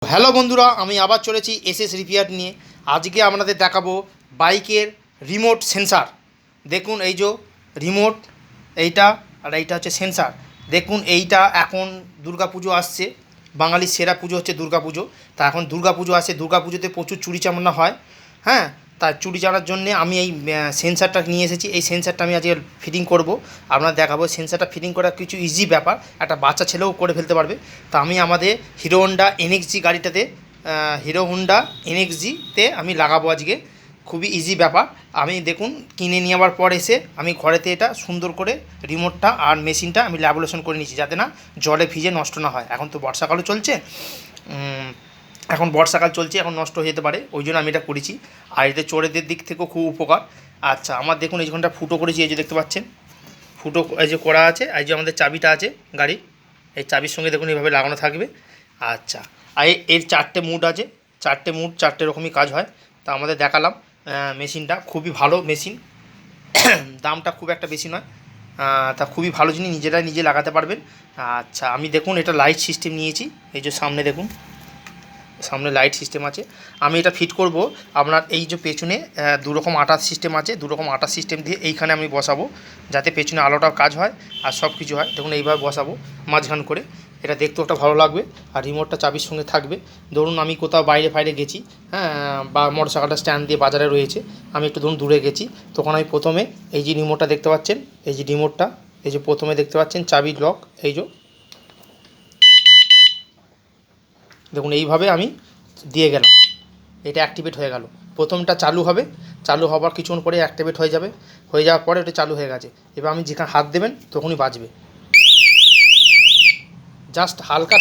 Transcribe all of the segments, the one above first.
Hello বন্ধুরা, আমি আবার চলেছি এসএস রিপেয়ার নিয়ে। আজকে আপনাদের দেখাবো বাইকের রিমোট সেন্সার। দেখুন এই যে রিমোট, এইটা আর এইটা হচ্ছে সেন্সার। দেখুন এইটা এখন দুর্গাপুজো আসছে, বাঙালির সেরা পুজো হচ্ছে দুর্গাপুজো। তা এখন দুর্গাপুজো আসছে, দুর্গাপুজোতে প্রচুর চুরি চামড়া হয়। হ্যাঁ, তার চুরি চামার জন্যে আমি এই সেন্সারটা নিয়ে এসেছি। এই সেন্সারটা আমি আজকে ফিটিং করব, আপনার দেখাবো। সেন্সারটা ফিটিং করা কিছু ইজি ব্যাপার, একটা বাচ্চা ছেলেও করে ফেলতে পারবে। তা আমি আমাদের হিরো হন্ডা এনএক্সজি গাড়িটাতে, হিরো হন্ডা এনএক্সজিতে আমি লাগাবো আজকে। খুবই ইজি ব্যাপার। আমি দেখুন কিনে নিয়ে আবার পর এসে আমি ঘরেতে এটা সুন্দর করে রিমোটটা আর মেশিনটা আমি ল্যাবুলেশন করে নিচ্ছি, যাতে না জলে ভিজে নষ্ট না হয়। এখন তো বর্ষাকালও চলছে, এখন বর্ষাকাল চলছে, এখন নষ্ট হয়ে যেতে পারে, ওই জন্য আমি এটা করেছি। আর এতে চোরেদের দিক থেকেও খুব উপকার। আচ্ছা, আমার দেখুন এই যেখানটা ফুটো করেছি, এই যে দেখতে পাচ্ছেন ফুটো এই যে করা আছে। এই যে আমাদের চাবিটা আছে গাড়ির, এই চাবির সঙ্গে দেখুন এইভাবে লাগানো থাকবে। আচ্ছা, আর এর চারটে মুড আছে, চারটে মুড চারটে রকমই কাজ হয়। তা আমাদের দেখালাম মেশিনটা খুবই ভালো মেশিন, দামটা খুব একটা বেশি নয়। তা খুবই ভালো জিনিস, নিজেরাই নিজে লাগাতে পারবেন। আচ্ছা, আমি দেখুন এটা লাইট সিস্টেম নিয়েছি। এই যে সামনে দেখুন, সামনে লাইট সিস্টেম আছে। আমি এটা ফিট করব আপনার এই যে পেছনে দুরকম আটার সিস্টেম আছে, দুরকম আটার সিস্টেম দিয়ে এইখানে আমি বসাবো, যাতে পেছনে আলোটার কাজ হয় আর সব কিছু হয়। দেখুন এইভাবে বসাবো মাঝখান করে, এটা দেখতেও একটা ভালো লাগবে। আর রিমোটটা চাবির সঙ্গে থাকবে। ধরুন আমি কোথাও বাইরে ফাইরে গেছি, হ্যাঁ, বা মোটরসাইকেলটা স্ট্যান্ড দিয়ে বাজারে রয়েছে, আমি একটু ধরুন দূরে গেছি, তখন আমি প্রথমে এই যে রিমোটটা দেখতে পাচ্ছেন, এই যে রিমোটটা, এই যে প্রথমে দেখতে পাচ্ছেন চাবির লক, এই যে দেখুন এইভাবে আমি দিয়ে গেলাম, এটা অ্যাক্টিভেট হয়ে গেল। প্রথমটা চালু হবে, চালু হবার কিছুক্ষণ পরে অ্যাক্টিভেট হয়ে যাবে, হয়ে যাওয়ার পরে ওটা চালু হয়ে গেছে। এবার আমি যেখানে হাত দেবেন তখনই বাজবে, জাস্ট হালকা।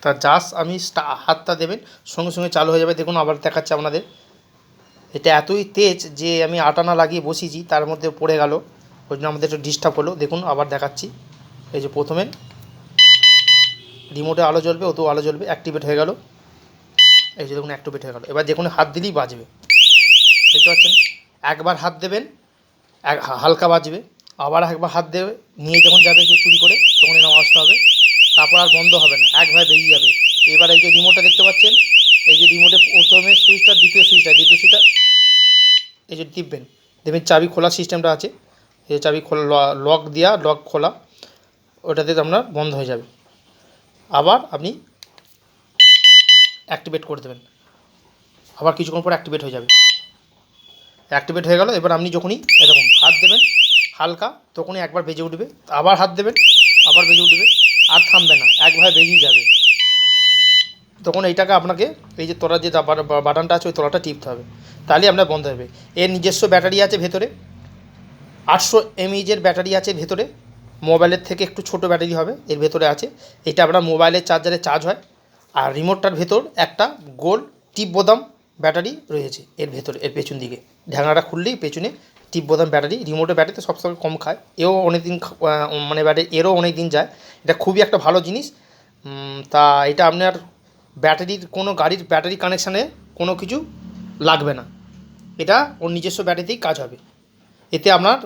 তা জাস্ট আমি হাতটা দেবেন, সঙ্গে সঙ্গে চালু হয়ে যাবে। দেখুন আবার দেখাচ্ছে আপনাদের, এটা এতই তেজ যে আমি আটানা লাগিয়ে বসিয়েছি, তার মধ্যে পড়ে গেল, ওই জন্য আমাদের একটু ডিস্টার্ব হলো। দেখুন আবার দেখাচ্ছি, এই যে প্রথমে রিমোটে আলো জ্বলবে, ওতেও আলো জ্বলবে, অ্যাক্টিভেট হয়ে গেল। এই যে দেখুন অ্যাক্টিভেট হয়ে গেল। এবার দেখুন হাত দিলেই বাজবে, দেখতে পাচ্ছেন। একবার হাত দেবেন, হালকা বাজবে, আবার একবার হাত দেবে, নিয়ে যখন যাবে কেউ চুরি করে, তখন এরকম আওয়াজটা হবে। তারপর আর বন্ধ হবে না, একভাবে বেরিয়ে যাবে। এবার এই যে রিমোটটা দেখতে পাচ্ছেন, এই যে রিমোটে প্রথমে সুইচটা, দ্বিতীয় সুইচটা এই যে টিপবেন, দেখবেন চাবি খোলার সিস্টেমটা আছে। এই চাবি খোলা, লক দেওয়া, লক খোলা, ওটাতে আপনার বন্ধ হয়ে যাবে। আবার আপনি অ্যাক্টিভেট করে দেবেন, আবার কিছুক্ষণ পর অ্যাক্টিভেট হয়ে যাবে। অ্যাক্টিভেট হয়ে গেল। এবার আপনি যখনই এরকম হাত দেবেন হালকা, তখনই একবার বেজে উঠবে, আবার হাত দেবেন, আবার বেজে উঠবে, আর থামবে না, একভাবে বেজেই যাবে। তখন এইটাকে আপনাকে এই যে তলার যে বাটনটা আছে, ওই তলাটা টিপতে হবে, তাহলেই আপনার বন্ধ হবে। এর নিজস্ব ব্যাটারি আছে ভেতরে, 800 mAh ব্যাটারি আছে ভেতরে, মোবাইলের থেকে একটু ছোটো ব্যাটারি হবে এর ভেতরে আছে। এটা আপনার মোবাইলের চার্জারে চার্জ হয়। আর রিমোটটার ভেতর একটা গোল টিপ বোতাম ব্যাটারি রয়েছে এর ভেতরে, এর পেছন দিকে ঢাকনাটা খুললেই পেছনে টিপ বোতাম ব্যাটারি। রিমোটের ব্যাটারি তো সবসময় কম খায়, এও অনেক দিন, মানে ব্যাটারি এরও অনেক দিন যায়। এটা খুবই একটা ভালো জিনিস। তা এটা আপনার ব্যাটারির, কোনো গাড়ির ব্যাটারি কানেকশানে কোনো কিছু লাগবে না, এটা ওর নিজস্ব ব্যাটারিতেই কাজ হবে। এতে আপনার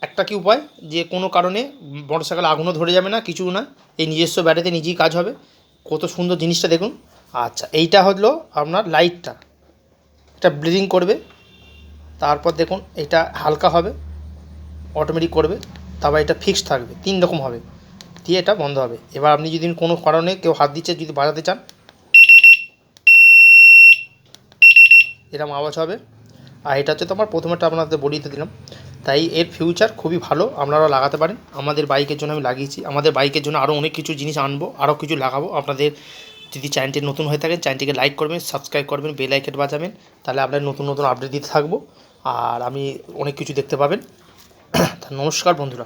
একটা কি উপায়, যে কোনো কারণে মোটরসাইকেল আগুনও ধরে যাবে না, কিছু না, এই নিজস্ব ব্যাটারিতে নিজেই কাজ হবে। কত সুন্দর জিনিসটা দেখুন। আচ্ছা, এইটা হলো আপনার লাইটটা, এটা ব্লিডিং করবে, তারপর দেখুন এটা হালকা হবে, অটোমেটিক করবে, তারপর এটা ফিক্সড থাকবে, 3 রকম হবে, দিয়ে এটা বন্ধ হবে। এবার আপনি যদি কোনো কারণে কেউ হাত দিচ্ছে, যদি বাজাতে চান, এরকম আওয়াজ হবে। আর এটা হচ্ছে তোমার প্রথমেটা আপনাদের বলিতে দিলাম। তাই এর ফিউচার খুবই ভালো, আপনারা লাগাতে পারেন। আমাদের বাইকের জন্য আমি লাগিয়েছি, আমাদের বাইকের জন্য আরও অনেক কিছু জিনিস আনবো, আরও কিছু লাগাবো। আপনাদের যদি চ্যানেলটি নতুন হয়ে থাকে, চ্যানেলটিকে লাইক করবেন, সাবস্ক্রাইব করবেন, বেল আইকন বাজাবেন, তাহলে আপনার নতুন নতুন আপডেট দিতে থাকবো, আর আমি অনেক কিছু দেখতে পাবেন। নমস্কার বন্ধুরা।